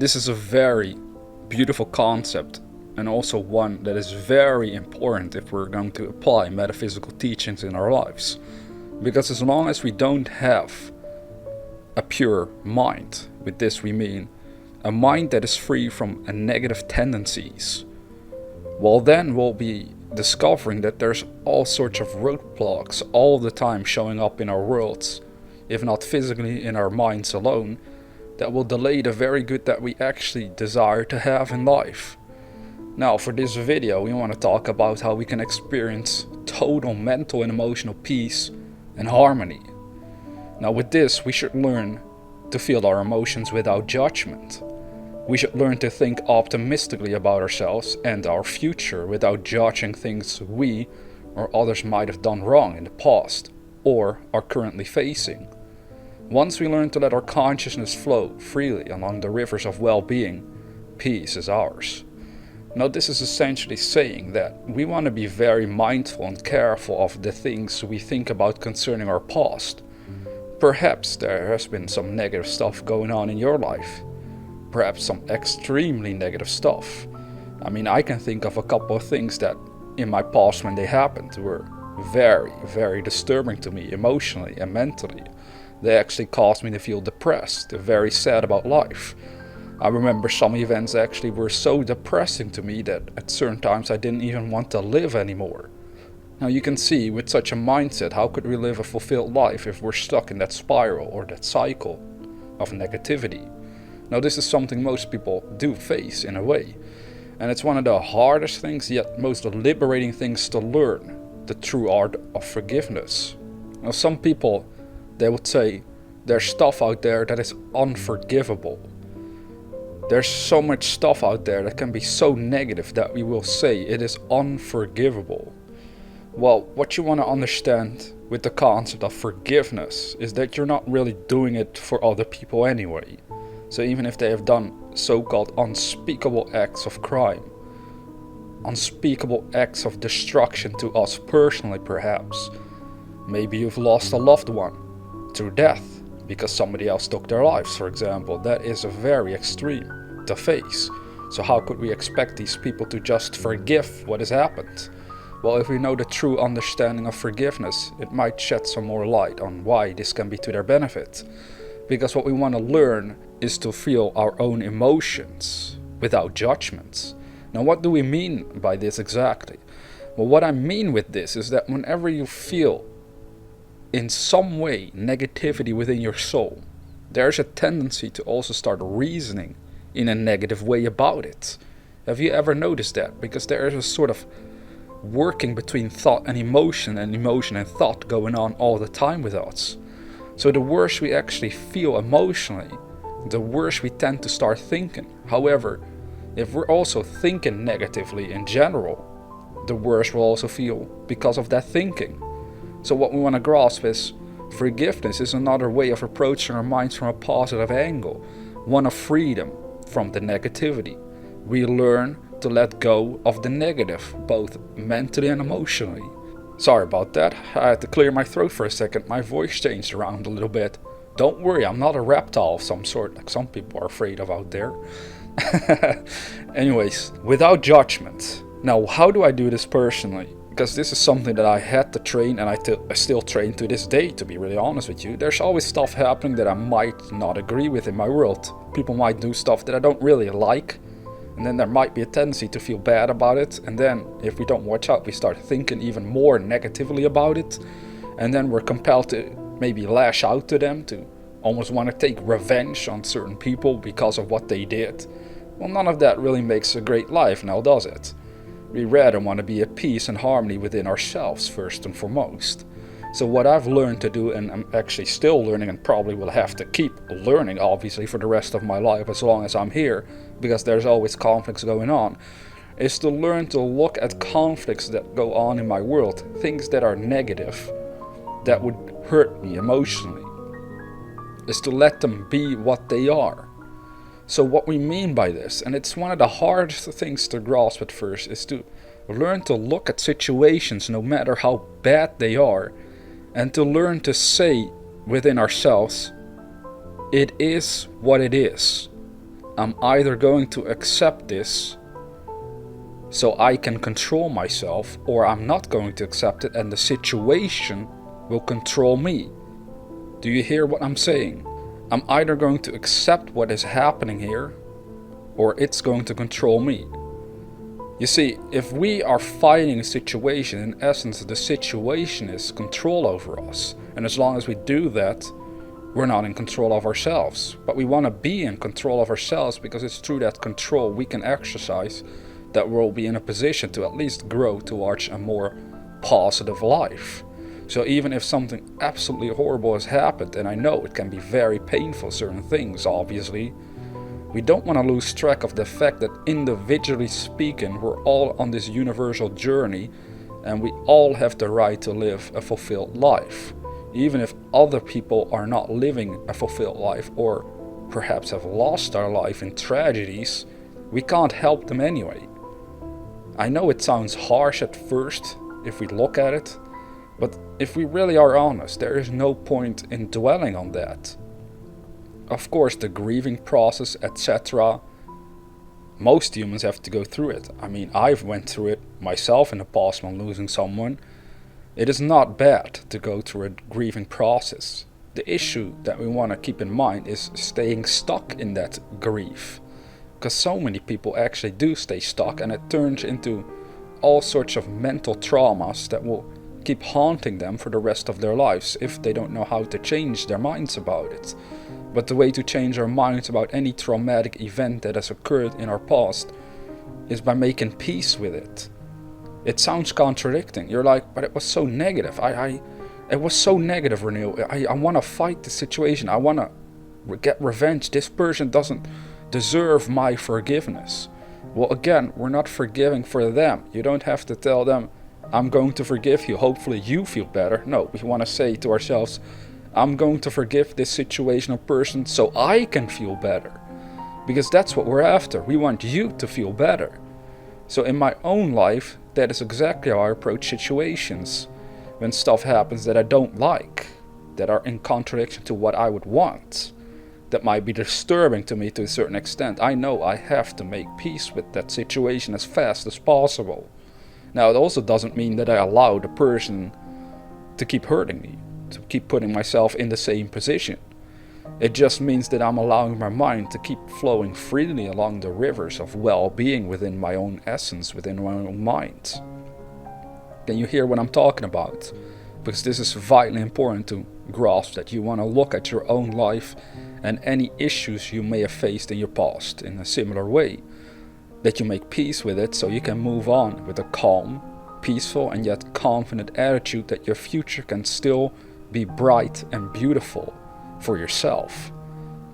This is a very beautiful concept, and also one that is very important if we're going to apply metaphysical teachings in our lives. Because as long as we don't have a pure mind, with this we mean a mind that is free from negative tendencies, well, then we'll be discovering that there's all sorts of roadblocks all the time showing up in our worlds, if not physically in our minds alone, that will delay the very good that we actually desire to have in life. Now, for this video, we want to talk about how we can experience total mental and emotional peace and harmony. Now, with this, we should learn to feel our emotions without judgment. We should learn to think optimistically about ourselves and our future without judging things we or others might have done wrong in the past or are currently facing. Once we learn to let our consciousness flow freely along the rivers of well-being, peace is ours. Now, this is essentially saying that we want to be very mindful and careful of the things we think about concerning our past. Perhaps there has been some negative stuff going on in your life. Perhaps some extremely negative stuff. I mean, I can think of a couple of things that in my past when they happened were very, very disturbing to me emotionally and mentally. They actually caused me to feel depressed, very sad about life. I remember some events actually were so depressing to me that at certain times I didn't even want to live anymore. Now you can see, with such a mindset, how could we live a fulfilled life if we're stuck in that spiral or that cycle of negativity? Now this is something most people do face in a way. And it's one of the hardest things yet most liberating things to learn, the true art of forgiveness. Now some people, they would say there's stuff out there that is unforgivable. There's so much stuff out there that can be so negative that we will say it is unforgivable. Well, what you want to understand with the concept of forgiveness is that you're not really doing it for other people anyway. So even if they have done so-called unspeakable acts of crime, unspeakable acts of destruction to us personally perhaps, maybe you've lost a loved one through death because somebody else took their lives, for example, that is a very extreme to face. So how could we expect these people to just forgive what has happened? Well, if we know the true understanding of forgiveness, it might shed some more light on why this can be to their benefit. Because what we want to learn is to feel our own emotions without judgments. Now, what do we mean by this exactly? Well, what I mean with this is that whenever you feel in some way negativity within your soul, there's a tendency to also start reasoning in a negative way about it. Have you ever noticed that? Because there is a sort of working between thought and emotion and thought going on all the time with us. So the worse we actually feel emotionally, the worse we tend to start thinking. However, if we're also thinking negatively in general, the worse we'll also feel because of that thinking. So what we want to grasp is forgiveness is another way of approaching our minds from a positive angle, one of freedom from the negativity. We learn to let go of the negative, both mentally and emotionally. Sorry about that, I had to clear my throat for a second, my voice changed around a little bit. Don't worry, I'm not a reptile of some sort like some people are afraid of out there. Anyways, without judgment. Now, how do I do this personally? Because this is something that I had to train and I still train to this day, to be really honest with you. There's always stuff happening that I might not agree with in my world. People might do stuff that I don't really like. And then there might be a tendency to feel bad about it. And then if we don't watch out, we start thinking even more negatively about it. And then we're compelled to maybe lash out to them, to almost want to take revenge on certain people because of what they did. Well, none of that really makes a great life now, does it? We rather want to be at peace and harmony within ourselves first and foremost. So what I've learned to do, and I'm actually still learning and probably will have to keep learning obviously for the rest of my life as long as I'm here, because there's always conflicts going on, is to learn to look at conflicts that go on in my world, things that are negative, that would hurt me emotionally, is to let them be what they are. So what we mean by this, and it's one of the hardest things to grasp at first, is to learn to look at situations no matter how bad they are, and to learn to say within ourselves, it is what it is. I'm either going to accept this so I can control myself, or I'm not going to accept it and the situation will control me. Do you hear what I'm saying? I'm either going to accept what is happening here, or it's going to control me. You see, if we are fighting a situation, in essence the situation is control over us. And as long as we do that, we're not in control of ourselves. But we want to be in control of ourselves, because it's through that control we can exercise that we'll be in a position to at least grow towards a more positive life. So even if something absolutely horrible has happened, and I know it can be very painful, certain things obviously, we don't want to lose track of the fact that individually speaking, we're all on this universal journey, and we all have the right to live a fulfilled life. Even if other people are not living a fulfilled life, or perhaps have lost their life in tragedies, we can't help them anyway. I know it sounds harsh at first if we look at it, but if we really are honest, there is no point in dwelling on that. Of course, the grieving process, etc., most humans have to go through it. I mean, I've went through it myself in the past when losing someone. It is not bad to go through a grieving process. The issue that we want to keep in mind is staying stuck in that grief. Because so many people actually do stay stuck, and it turns into all sorts of mental traumas that will keep haunting them for the rest of their lives if they don't know how to change their minds about it. But the way to change our minds about any traumatic event that has occurred in our past is by making peace with it. It sounds contradicting. You're like, but it was so negative. It was so negative, Ranil. I want to fight the situation. I want to get revenge. This person doesn't deserve my forgiveness. Well, again, we're not forgiving for them. You don't have to tell them, I'm going to forgive you. Hopefully you feel better. No, we want to say to ourselves, I'm going to forgive this situation or person so I can feel better. Because that's what we're after. We want you to feel better. So in my own life, that is exactly how I approach situations. When stuff happens that I don't like, that are in contradiction to what I would want, that might be disturbing to me to a certain extent, I know I have to make peace with that situation as fast as possible. Now, it also doesn't mean that I allow the person to keep hurting me, to keep putting myself in the same position. It just means that I'm allowing my mind to keep flowing freely along the rivers of well-being within my own essence, within my own mind. Can you hear what I'm talking about? Because this is vitally important to grasp, that you want to look at your own life and any issues you may have faced in your past in a similar way. That you make peace with it so you can move on with a calm, peaceful and yet confident attitude that your future can still be bright and beautiful for yourself.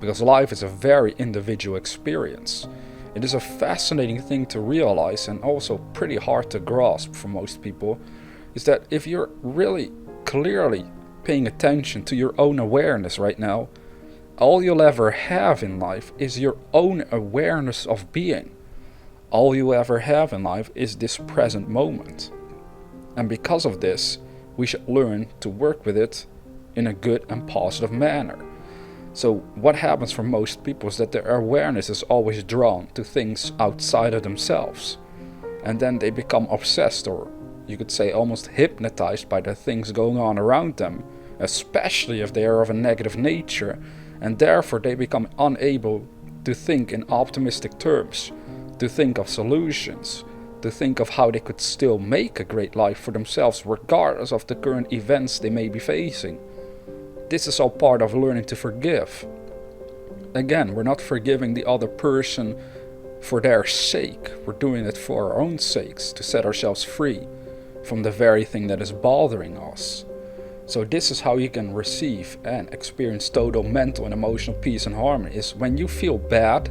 Because life is a very individual experience. It is a fascinating thing to realize, and also pretty hard to grasp for most people, is that if you're really clearly paying attention to your own awareness right now, all you'll ever have in life is your own awareness of being. All you ever have in life is this present moment. And because of this, we should learn to work with it in a good and positive manner. So what happens for most people is that their awareness is always drawn to things outside of themselves. And then they become obsessed, or you could say almost hypnotized by the things going on around them, especially if they are of a negative nature, and therefore they become unable to think in optimistic terms, to think of solutions, to think of how they could still make a great life for themselves regardless of the current events they may be facing. This is all part of learning to forgive. Again, we're not forgiving the other person for their sake. We're doing it for our own sakes, to set ourselves free from the very thing that is bothering us. So this is how you can receive and experience total mental and emotional peace and harmony, is when you feel bad,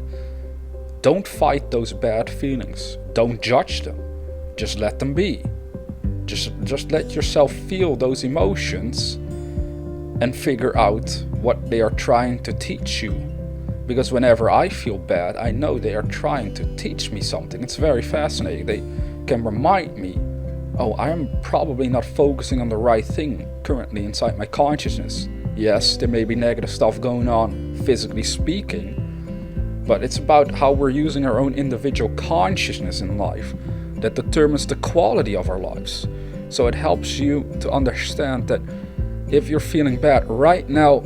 don't fight those bad feelings. Don't judge them. Just let them be. Just let yourself feel those emotions and figure out what they are trying to teach you. Because whenever I feel bad, I know they are trying to teach me something. It's very fascinating. They can remind me, oh, I am probably not focusing on the right thing currently inside my consciousness. Yes, there may be negative stuff going on, physically speaking, but it's about how we're using our own individual consciousness in life that determines the quality of our lives. So it helps you to understand that if you're feeling bad right now,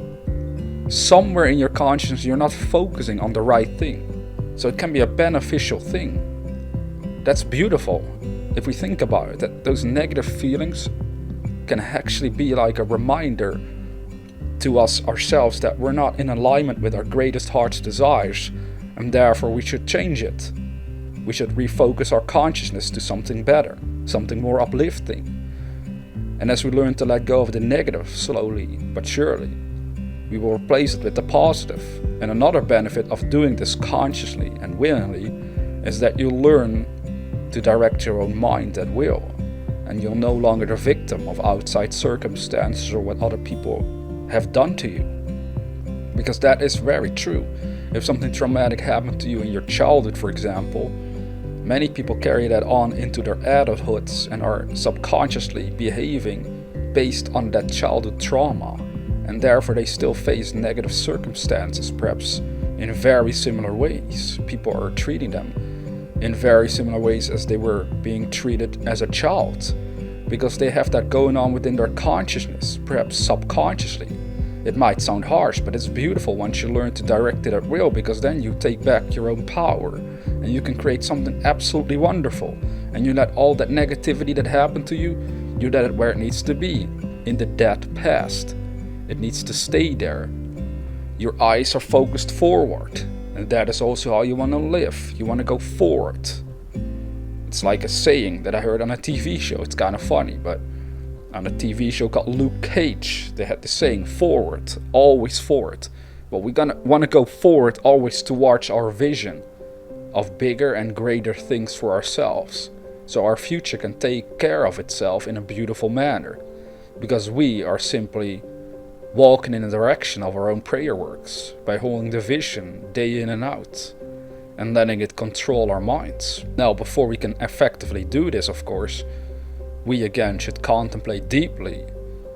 somewhere in your consciousness you're not focusing on the right thing. So it can be a beneficial thing. That's beautiful if we think about it, that those negative feelings can actually be like a reminder to us ourselves that we're not in alignment with our greatest heart's desires, and therefore we should change it. We should refocus our consciousness to something better, something more uplifting. And as we learn to let go of the negative slowly but surely, we will replace it with the positive. And another benefit of doing this consciously and willingly is that you'll learn to direct your own mind at will, and you're no longer the victim of outside circumstances or what other people have done to you. Because that is very true. If something traumatic happened to you in your childhood, for example, many people carry that on into their adulthoods and are subconsciously behaving based on that childhood trauma, and therefore they still face negative circumstances, perhaps in very similar ways. People are treating them in very similar ways as they were being treated as a child, because they have that going on within their consciousness, perhaps subconsciously. It might sound harsh, but it's beautiful once you learn to direct it at will, because then you take back your own power and you can create something absolutely wonderful. And you let all that negativity that happened to you let it where it needs to be, in the dead past. It needs to stay there. Your eyes are focused forward, and that is also how you want to live. You want to go forward. It's like a saying that I heard on a TV show. It's kind of funny, but on a TV show called Luke Cage, they had the saying, forward, always forward. Well, we're gonna want to go forward always towards our vision of bigger and greater things for ourselves, so our future can take care of itself in a beautiful manner, because we are simply walking in the direction of our own prayer works by holding the vision day in and out and letting it control our minds. Now, before we can effectively do this, of course, we again should contemplate deeply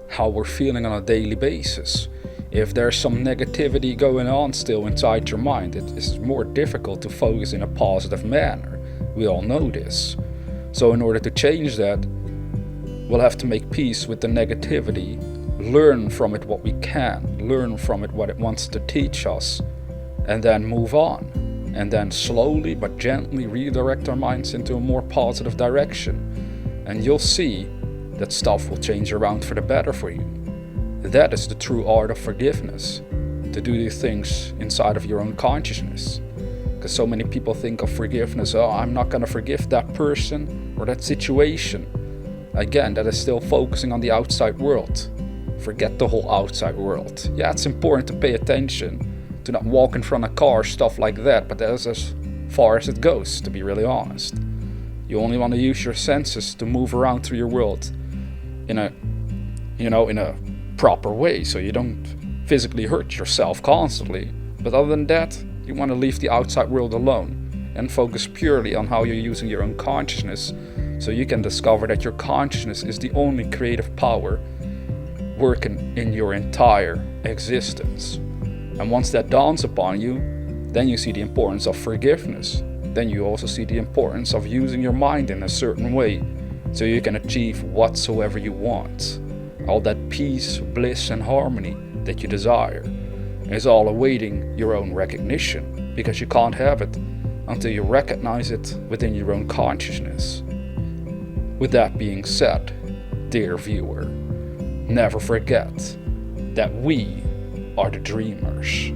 how we're feeling on a daily basis. If there's some negativity going on still inside your mind, it is more difficult to focus in a positive manner. We all know this. So in order to change that, we'll have to make peace with the negativity, learn from it what we can, learn from it what it wants to teach us, and then move on. And then slowly but gently redirect our minds into a more positive direction. And you'll see that stuff will change around for the better for you. That is the true art of forgiveness, to do these things inside of your own consciousness. Because so many people think of forgiveness, oh, I'm not going to forgive that person or that situation. Again, that is still focusing on the outside world. Forget the whole outside world. Yeah, it's important to pay attention, to not walk in front of cars, stuff like that, but that's as far as it goes, to be really honest. You only want to use your senses to move around through your world in a proper way, so you don't physically hurt yourself constantly. But other than that, you want to leave the outside world alone and focus purely on how you're using your own consciousness, so you can discover that your consciousness is the only creative power working in your entire existence. And once that dawns upon you, then you see the importance of forgiveness. Then you also see the importance of using your mind in a certain way, so you can achieve whatsoever you want. All that peace, bliss and harmony that you desire is all awaiting your own recognition, because you can't have it until you recognize it within your own consciousness. With that being said, dear viewer, never forget that we are the dreamers.